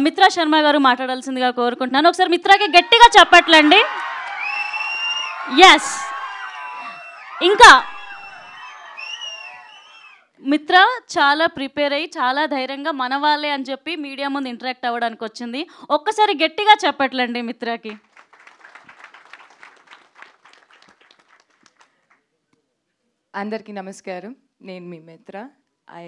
మిత్రా శర్మ గారు మాట్లాడాల్సిందిగా కోరుకుంటున్నాను. ఒకసారి మిత్రాకి గట్టిగా చెప్పట్లండి. ఎస్, ఇంకా మిత్ర చాలా ప్రిపేర్ అయ్యి చాలా ధైర్యంగా మన వాళ్ళే అని చెప్పి మీడియా ముందు ఇంటరాక్ట్ అవ్వడానికి వచ్చింది. ఒక్కసారి గట్టిగా చెప్పట్లండి మిత్రకి. అందరికీ నమస్కారం. నేను మీ మిత్ర. I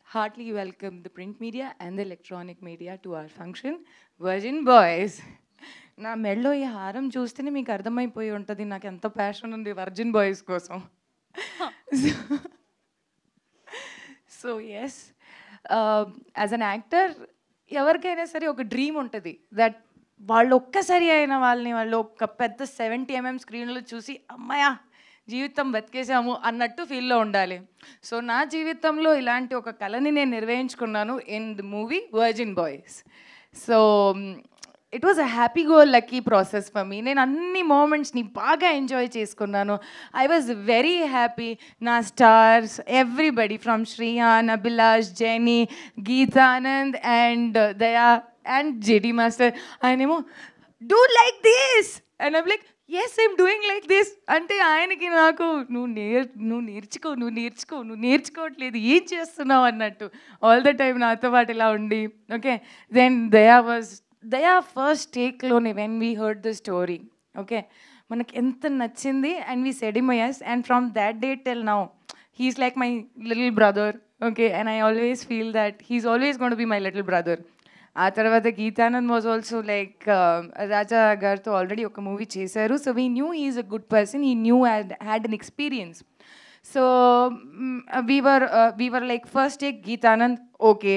heartily welcome the print media and the electronic media to our function, Virgin Boys. నా మెడలో ఈ హారం చూస్తేనే మీకు అర్థమైపోయి ఉంటుంది నాకు ఎంత ప్యాషన్ ఉంది వర్జిన్ బాయ్స్ కోసం. So yes, as an actor ఎవరికైనా సరే ఒక డ్రీమ్ ఉంటుంది దట్ వాళ్ళు ఒక్కసారి అయిన వాళ్ళు ఒక పెద్ద 70 mm స్క్రీన్లో చూసి అమ్మాయా జీవితం బతికేసాము అన్నట్టు ఫీల్లో ఉండాలి. సో నా జీవితంలో ఇలాంటి ఒక కళని నేను నిర్వహించుకున్నాను in the movie Virgin Boys. So it was a happy go lucky process for me. నేను అన్ని మూమెంట్స్ని బాగా ఎంజాయ్ చేసుకున్నాను. I was very happy. నా stars everybody from Shriyan, Abhilash, Jenny, Geethanand and Daya and JD master ఆయనేమో do like this and I'm like yes I'm doing like this అంటే ఆయనకి నాకు నువ్వు నేర్చుకోవట్లేదు ఏం చేస్తున్నావు అన్నట్టు ఆల్ ద టైమ్ నాతో పాటు ఇలా ఉండి. ఓకే, దెన్ దయా ఫస్ట్ టేక్లోనే when we heard the story, okay మనకి ఎంత నచ్చింది and we said him yes, and from that day till now he's like my little brother, okay, and I always feel that he's always going to be my little brother. ఆ తర్వాత Geetanand was also like రాజా గారితో already ఒక movie చేశారు. So we knew he is a good person, he knew had an experience. So we were like first take Geetanand, okay,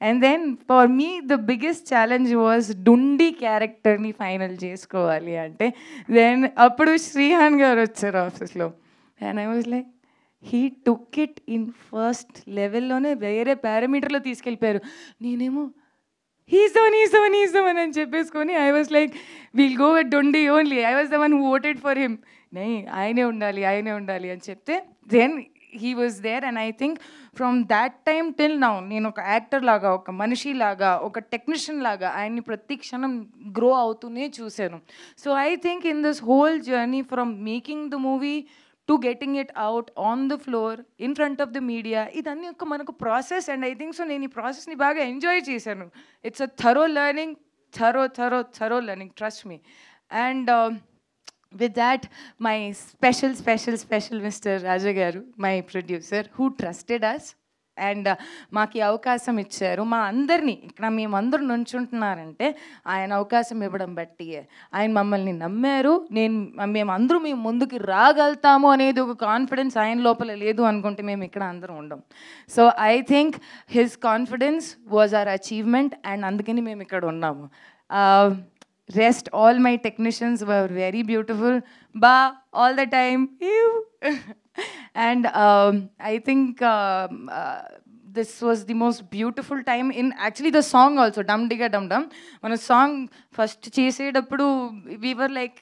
and then for me the biggest challenge was డుండి క్యారెక్టర్ని final చేసుకోవాలి అంటే then అప్పుడు శ్రీహాన్ గారు వచ్చారు ఆఫీస్లో and I was like he took it in first లెవెల్లోనే వేరే పారామీటర్లో తీసుకెళ్ళిపోయారు. నేనేమో he's the one అని చెప్పేసుకొని I was like will go with డొండి only. I was the one who voted for him. ఆయనే ఉండాలి అని చెప్తే then he was there. And I think from that time till now నేను ఒక యాక్టర్ లాగా, ఒక మనిషి లాగా, ఒక టెక్నీషియన్ లాగా ఆయన్ని ప్రతి క్షణం గ్రో అవుతూనే చూశాను. So I think in this whole journey from making the movie to getting it out on the floor in front of the media, ఇదన్నీ ఒక మనకు process. And I think so నేను ఈ ప్రాసెస్ని బాగా ఎంజాయ్ చేశాను. It's a thorough learning, thorough learning, trust me. And with that, my special Mr. Raja garu, my producer, who trusted us and మాకు ఈ అవకాశం ఇచ్చారు. మా అందరినీ ఇక్కడ మేమందరూ నుంచుంటున్నారంటే ఆయన అవకాశం ఇవ్వడం బట్టి ఆయన మమ్మల్ని నమ్మారు. మేమందరూ మేము ముందుకు రాగలుగుతాము అనేది ఒక కాన్ఫిడెన్స్ ఆయన లోపల లేదు అనుకుంటే మేము ఇక్కడ అందరం ఉండం. So I think his confidence was our achievement and అందుకని మేము ఇక్కడ ఉన్నాము. Rest, all my technicians were very beautiful. Ba, all the time. And I think this was the most beautiful time in actually the song also, Dum Digga Dum Dum. When a song first చేసేటప్పుడు we were like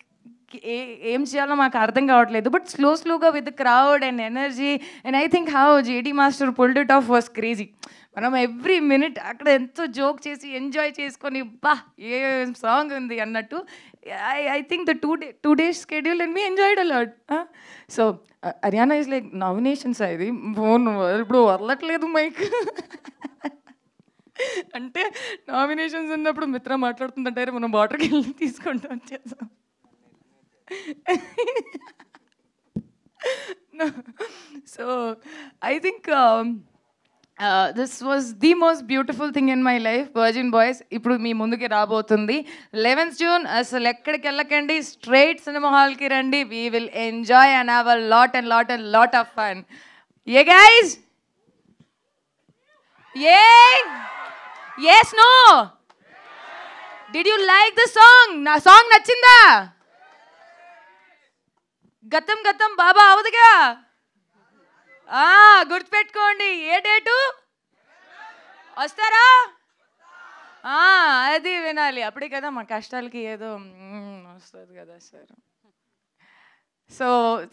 ఏం చేయాలో మాకు అర్థం కావట్లేదు, but స్లోగా with crowd and energy and I think how JD master pulled it of was crazy. మనం every minute అక్కడ ఎంతో జోక్ చేసి ఎంజాయ్ చేసుకొని బా ఏ సాంగ్ ఉంది అన్నట్టు. I think the two days schedule and me enjoyed a lot. So Haryana is like nominations ఇది phone ఇప్పుడు వదలట్లేదు మైక్ అంటే నామినేషన్స్ ఉన్నప్పుడు మిత్ర మాట్లాడుతుందంటారు మనం వాటర్కి వెళ్ళి తీసుకుంటూ వచ్చేసాం. So I think this was the most beautiful thing in my life, Virgin Boys. ఇప్పుడు మీ ముందుకి రాబోతుంది 11th June. అసలు ఎక్కడికి వెళ్ళకండి, స్ట్రైట్ సినిమా హాల్కి రండి. We will enjoy and have a lot of fun. Yeah guys? Yeah? Yes, no? Did you like the song? నా song నచ్చిందా? గతం గతం బాబా అవదుగా, గుర్తుపెట్టుకోండి. ఏ డేటు వస్తారా? అది వినాలి, అప్పుడే కదా మా కష్టాలకి ఏదో వస్తుంది కదా sir. So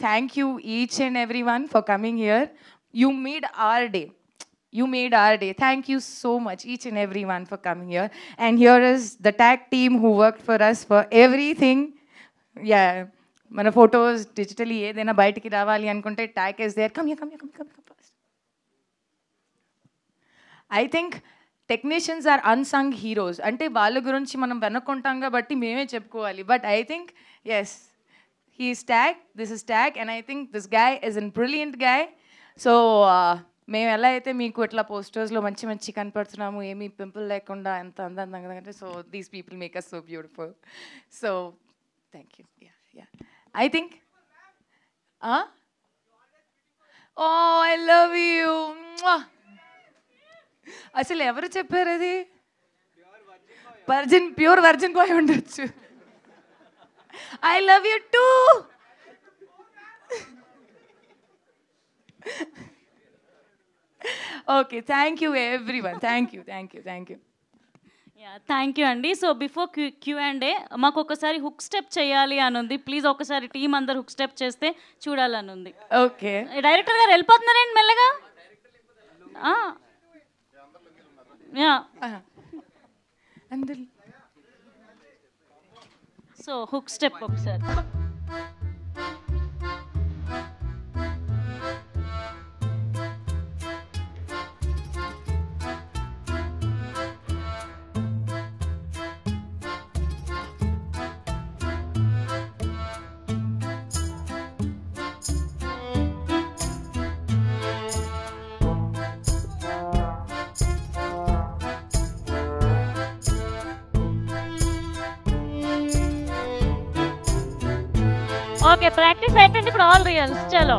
thank you each and every one for coming here. You made our day. You made our day. Thank you so much, each and everyone, for coming here. And here is the tag team who worked for us for everything. Yeah, మన photos digitally ఏదైనా బయటికి రావాలి అనుకుంటే tag is there. Come first. I think technicians are unsung heroes. అంటే వాళ్ళ గురించి మనం వెనుకుంటాం కాబట్టి మేమే చెప్పుకోవాలి. But I think yes, he is tag, this is tag, and I think this guy is an brilliant guy. So మేము ఎలా అయితే మీకు ఇట్లా పోస్టర్స్లో మంచి కనపడుతున్నాము, ఏమీ పింపుల్ లేకుండా ఎంత అందంగా, so these people make us so beautiful. So thank you. Yeah I think oh I love you. అసలు ఎవరు చెప్పారు అది? ప్యూర్ వర్జిన్ బాయ్ ఉండొచ్చు. I love you too. Okay, thank you everyone. Thank you. Thank you అండి. So before Q&A మాకు ఒకసారి hook step చేయాలి అని ఉంది. ప్లీజ్ ఒకసారి టీం అందరు హుక్ స్టెప్ చేస్తే చూడాలని ఉంది. ఓకే, డైరెక్టర్ గారు వెళ్ళిపోతున్నారండి మెల్లగా. సో హుక్ స్టెప్ ఒకసారి. ఓకే, ప్రాక్టీస్ అయిపోయింది, ఇప్పుడు ఆల్ రియల్స్. చలో.